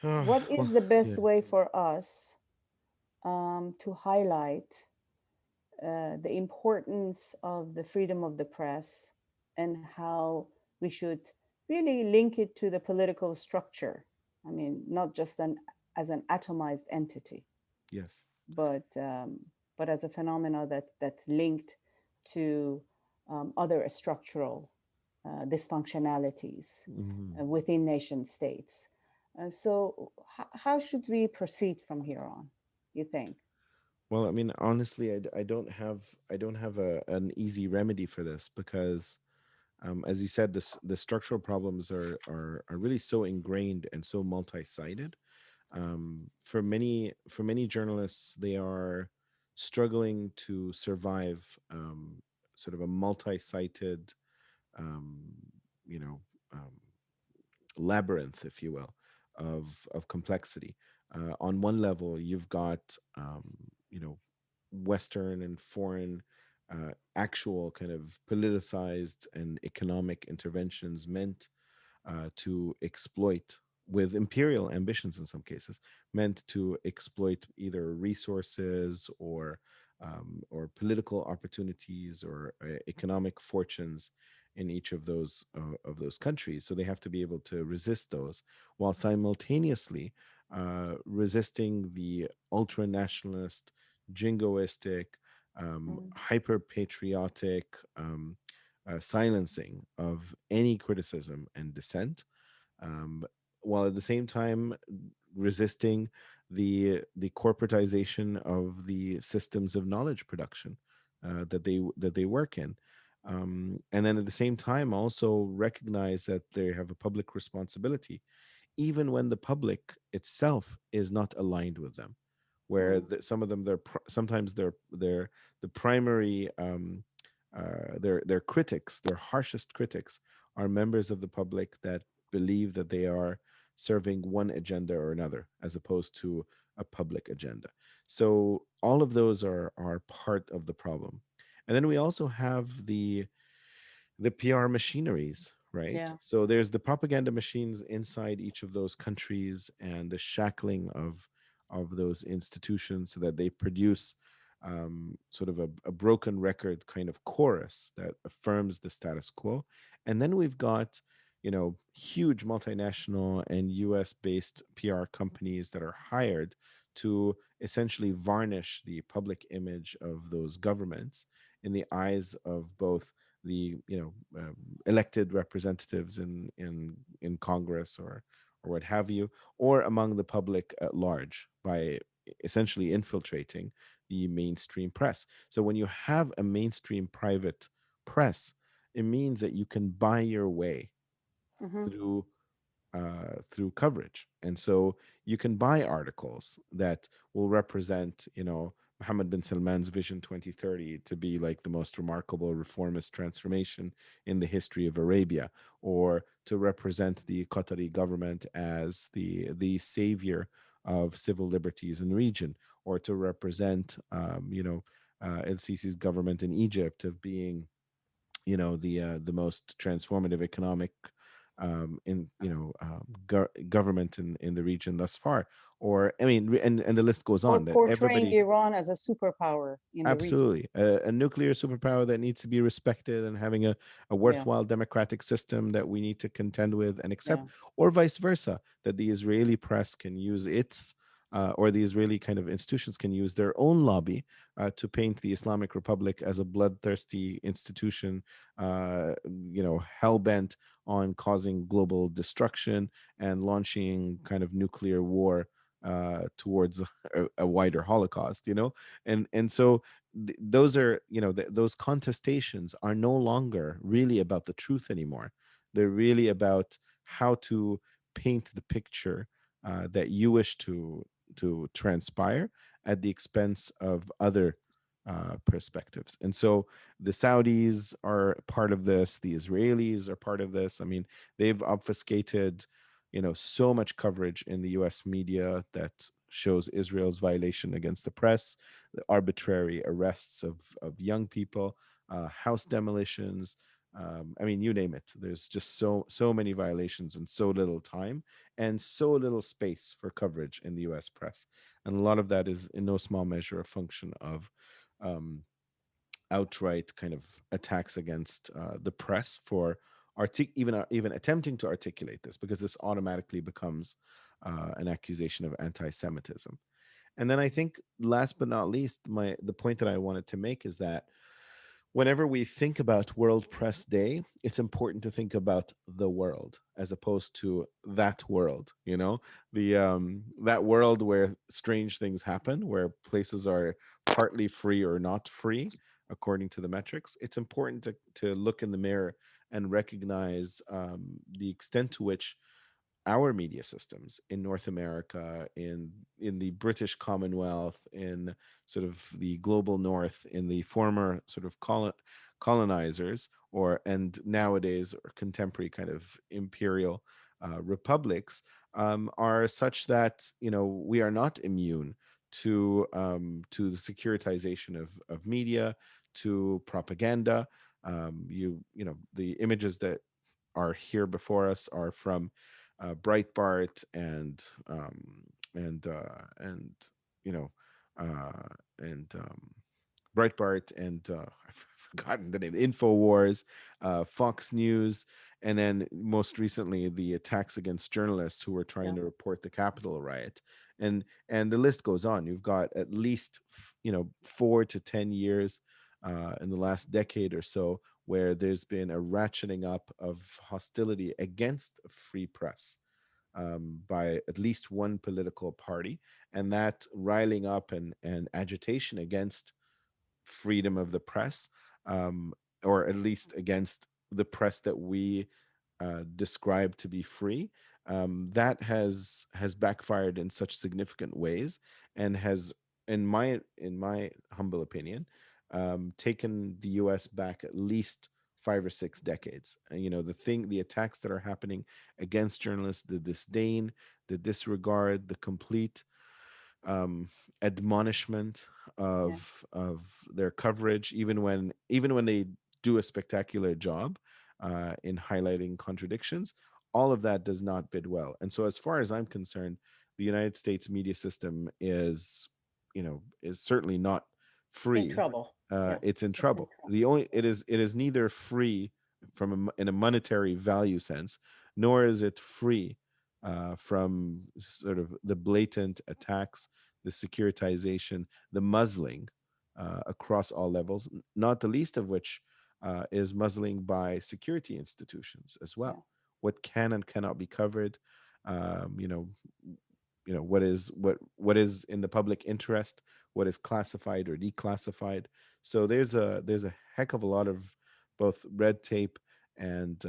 What Well, is the yeah. best way for us to highlight the importance of the freedom of the press and how we should really link it to the political structure? I mean, not just as an atomized entity, Yes. but as a phenomena that's linked to other structural dysfunctionalities Mhm. within nation states. So, how should we proceed from here on? You think? Well, I mean, honestly, I don't have an easy remedy for this because, as you said, the structural problems are really so ingrained and so multi-sided. For many journalists, they are struggling to survive sort of a multi-sided, um, you know, um, labyrinth, if you will, of complexity. On one level, you've got Western and foreign actual kind of politicized and economic interventions meant to exploit, with imperial ambitions in some cases, meant to exploit either resources or political opportunities or economic fortunes in each of those countries. So they have to be able to resist those while simultaneously resisting the ultra nationalist, jingoistic, Mm, hyper patriotic silencing of any criticism and dissent, um, while at the same time resisting the corporatization of the systems of knowledge production that they work in. And then at the same time also recognize that they have a public responsibility even when the public itself is not aligned with them, where mm, some of them sometimes they're the primary their critics, their harshest critics, are members of the public that believe that they are serving one agenda or another as opposed to a public agenda. So all of those are part of the problem. And then we also have the PR machineries, right? yeah. So there's the propaganda machines inside each of those countries and the shackling of those institutions so that they produce sort of a broken record kind of chorus that affirms the status quo. And then we've got, huge multinational and US based PR companies that are hired to essentially varnish the public image of those governments in the eyes of both the elected representatives in Congress or what have you, or among the public at large by essentially infiltrating the mainstream press. So when you have a mainstream private press, it means that you can buy your way Hmm. through coverage. And so you can buy articles that will represent, Mohammed bin Salman's Vision 2030 to be like the most remarkable reformist transformation in the history of Arabia, or to represent the Qatari government as the savior of civil liberties in the region, or to represent, El Sisi's government in Egypt of being the most transformative economic in government in the region thus far. Or I mean, and the list goes Or on that portraying everybody. Iran as a superpower in the region. Absolutely. A nuclear superpower that needs to be respected and having a Yeah, worthwhile democratic system that we need to contend with and yeah, accept, or vice versa, that the Israeli press can use its, or the Israeli kind of institutions can use their own lobby to paint the Islamic Republic as a bloodthirsty institution, hell bent on causing global destruction and launching kind of nuclear war towards a wider Holocaust, and so those are those contestations are no longer really about the truth anymore. They're really about how to paint the picture that you wish to transpire at the expense of other perspectives. And so the Saudis are part of this, the Israelis are part of this. I mean, they've obfuscated so much coverage in the US media that shows Israel's violation against the press, the arbitrary arrests of young people, house demolitions. I mean, you name it. There's just so many violations in so little time and so little space for coverage in the U.S. press, and a lot of that is in no small measure a function of um, outright kind of attacks against the press for even attempting to articulate this, because this automatically becomes an accusation of anti-Semitism. And then I think last but not least, the point that I wanted to make is that whenever we think about World Press Day, it's important to think about the world as opposed to that world, the that world where strange things happen, where places are partly free or not free according to the metrics. It's important to look in the mirror and recognize the extent to which our media systems in North America, in the British Commonwealth, in sort of the global North, in the former sort of colonizers, or and nowadays or contemporary kind of imperial republics, are such that we are not immune to the securitization of media, to propaganda. The images that are here before us are from Breitbart and you know uh, and Breitbart and I've forgotten the name, Infowars, Fox News, and then most recently the attacks against journalists who were trying yeah, to report the Capitol riot, and the list goes on. You've got at least 4 to 10 years in the last decade or so where there's been a ratcheting up of hostility against a free press by at least one political party, and that riling up and agitation against freedom of the press, um, or at least against the press that we describe to be free. That has backfired in such significant ways, and has, in my humble opinion, taken the U.S. back at least 5 or 6 decades. The attacks that are happening against journalists, the disdain, the disregard, the complete um, admonishment yeah, of their coverage, even when they do a spectacular job in highlighting contradictions. All of that does not bid well. And so, as far as I'm concerned, the United States media system is certainly not in free. trouble. Yeah, It's in it's in trouble. trouble. The only it is neither free in a monetary value sense, nor is it free from sort of the blatant attacks, the securitization, the muzzling across all levels, not the least of which is muzzling by security institutions as Yeah, well. What can and cannot be covered, um, you know, what is in the public interest, what is classified or declassified. So there's a heck of a lot of both red tape and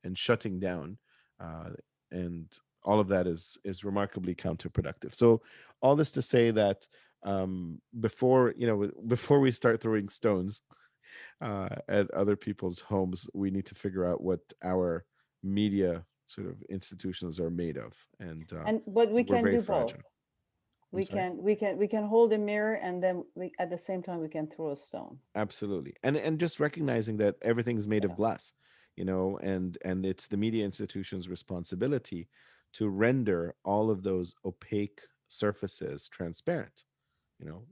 and shutting down, uh, and all of that is remarkably counterproductive. So all this to say that before we start throwing stones at other people's homes, we need to figure out what our media sort of institutions are made of, and and but we we're can very do both. fragile. I'm We sorry. can we can we can hold a mirror, and then we at the same time we can throw a stone. Absolutely. And just recognizing that everything's made of Yeah, glass. and it's the media institution's responsibility to render all of those opaque surfaces transparent.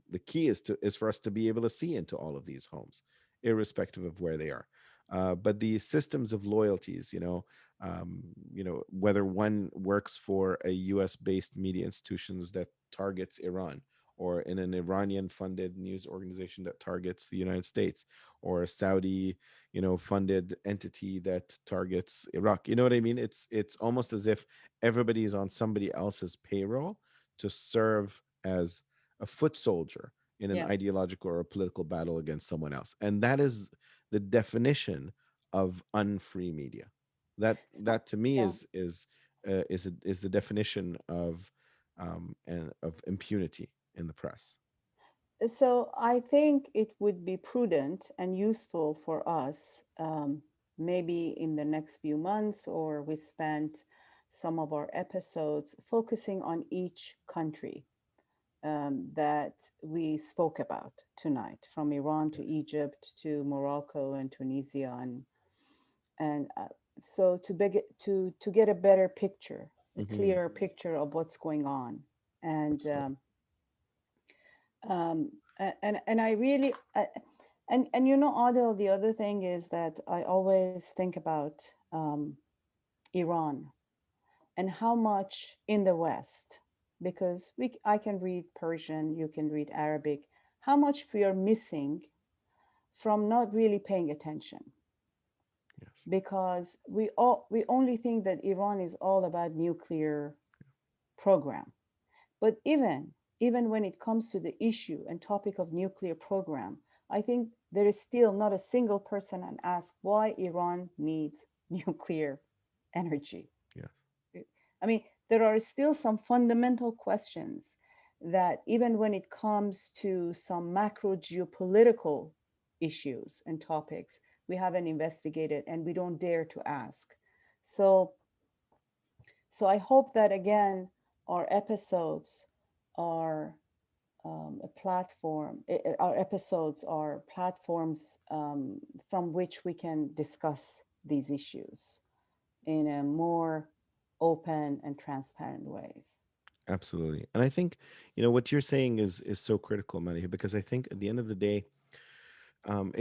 The key is for us to be able to see into all of these homes, irrespective of where they are. But the systems of loyalties, whether one works for a U.S. based media institutions that targets Iran, or in an Iranian funded news organization that targets the United States, or a Saudi funded entity that targets Iraq. You know what I mean? It's almost as if everybody is on somebody else's payroll to serve as a foot soldier in an Yeah. ideological or a political battle against someone else. And that is the definition of unfree media. So, That to me yeah. is the definition of impunity in the press. So I think it would be prudent and useful for us, maybe in the next few months, or we spent some of our episodes focusing on each country that we spoke about tonight, from Iran to Yes. Egypt to Morocco and Tunisia, and so to get a better picture, a Hmm. clearer picture of what's going on, and Absolutely. and I really and you know, Adel, the other thing is that I always think about Iran and how much in the West, because I can read Persian, you can read Arabic, how much we are missing from not really paying attention, Yes. because we only think that Iran is all about nuclear program. But even when it comes to the issue and topic of nuclear program, I think there is still not a single person and ask why Iran needs nuclear energy. Yes. I mean, there are still some fundamental questions that even when it comes to some macro geopolitical issues and topics, we haven't investigated and we don't dare to ask. So so I hope that again, our episodes are a platform, our episodes are platforms from which we can discuss these issues in a more open and transparent ways. Absolutely. And I think, what you're saying is so critical, Maliha, because I think at the end of the day,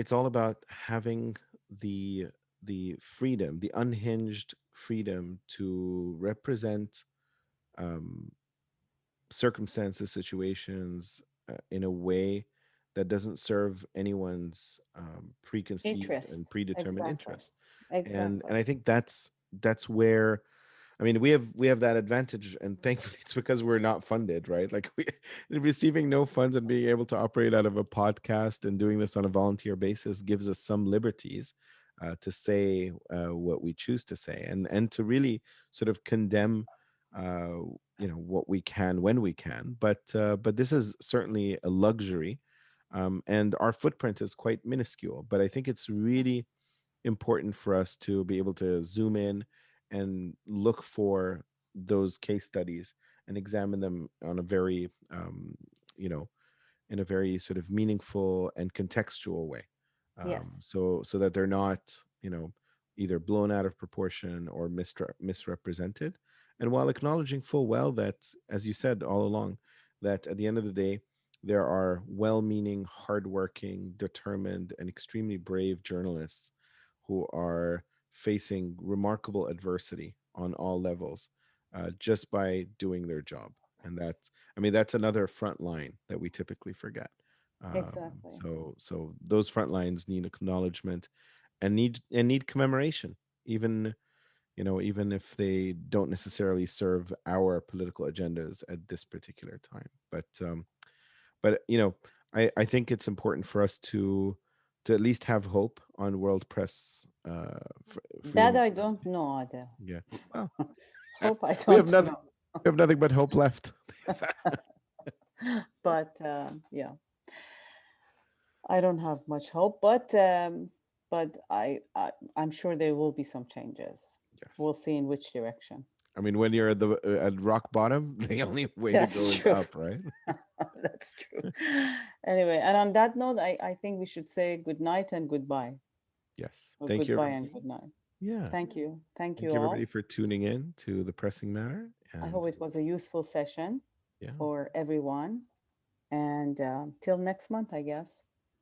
it's all about having the the freedom, the unhinged freedom to represent um, circumstances, situations in a way that doesn't serve anyone's preconceived and Interest. predetermined Exactly. interest. And Exactly. I think that's where, I mean, we have that advantage, and thankfully it's because we're not funded, right? Like we receiving no funds and being able to operate out of a podcast and doing this on a volunteer basis gives us some liberties to say what we choose to say, and to really sort of condemn uh, what we can when we can. But this is certainly a luxury, and our footprint is quite minuscule. But I think it's really important for us to be able to zoom in and look for those case studies and examine them on a very you know in a very sort of meaningful and contextual way, Yes. so that they're not either blown out of proportion or misrepresented, and while acknowledging full well that, as you said all along, that at the end of the day there are well-meaning, hardworking, determined, and extremely brave journalists who are facing remarkable adversity on all levels, just by doing their job. And that's, I mean, that's another front line that we typically forget. Exactly. So those front lines need acknowledgement and need commemoration, even even if they don't necessarily serve our political agendas at this particular time. But I think it's important for us to at least have hope on world press, freedom That of I press. don't know, Adel. Yeah. Well, Hope I we have don't nothing. know. We have nothing but hope left. But yeah, I don't have much hope, but I'm sure there will be some changes. Yes. We'll see in which direction. I mean, when you're at rock bottom, the only way to That's go is true. up, right? That's true. Anyway, and on that note, I think we should say good night and goodbye, Yes. or Thank you, goodbye and everybody. good night. Yeah. Thank you. Thank Thank you you, everybody, all. for tuning in to the pressing matter. I And hope it was a useful session yeah, for everyone. And till next month, I guess.